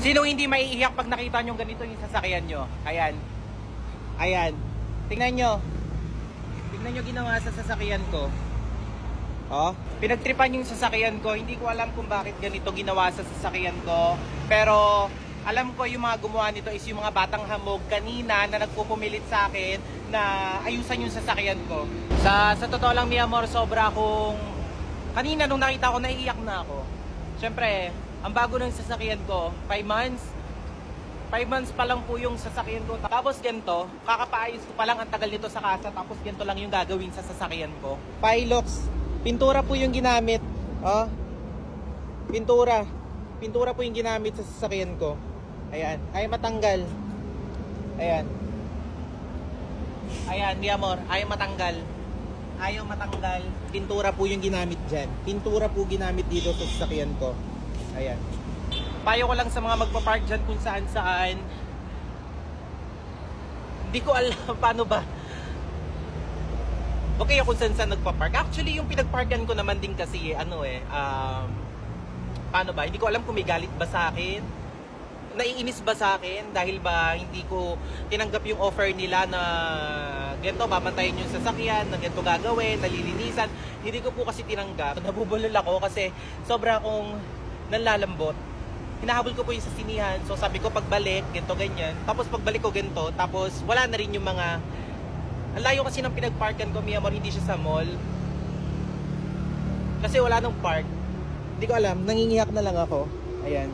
Sinong hindi maiiyak pag nakita nyo ganito yung sasakyan nyo? Ayan. Ayan. Tingnan nyo. Tingnan nyo ginawa sa sasakyan ko. Oh, pinagtripan yung sasakyan ko. Hindi ko alam kung bakit ganito ginawa sa sasakyan ko. Pero alam ko yung mga gumawa nito is yung mga batang hamog kanina na nagpupumilit sa akin na ayusan yung sasakyan ko. Sa totoo lang, mi amor, sobra akong... Kanina nung nakita ko, naiiyak na ako. Siyempre, ang bago ng sasakyan ko, 5 months. 5 months pa lang po yung sasakyan ko. Tapos ganito, kakapaayos ko pa lang, ang tagal nito sa kasa. Tapos ganito lang yung gagawin sa sasakyan ko. Pilox, pintura po yung ginamit. Oh, pintura. Pintura po yung ginamit sa sasakyan ko. Ayan, ay matanggal. Ayan. Ayan, mi amor, ayaw matanggal. Ayaw matanggal. Pintura po yung ginamit dyan. Pintura po ginamit dito sa sasakyan ko. Ayan. Payo ko lang sa mga magpapark dyan kung saan saan. Hindi ko alam paano ba. Okay kung saan saan nagpapark. Actually, yung pinagparkan ko naman din kasi, paano ba? Hindi ko alam kung may galit ba sa akin. Naiinis ba sa akin dahil ba hindi ko tinanggap yung offer nila na ganito, babantayin yung sasakyan, na ganito gagawin, nalilinisan. Hindi ko po kasi tinanggap. Nabubulol ako kasi sobra akong nanlalambot. Hinahabol ko po yung sasinihan. So sabi ko pagbalik, ganito, ganyan. Tapos pagbalik ko ganito, tapos wala na rin yung mga... Ang layo kasi ng pinagparkan ko, mi amor, hindi siya sa mall. Kasi wala nang park. Hindi ko alam, nangingiyak na lang ako. Ayan.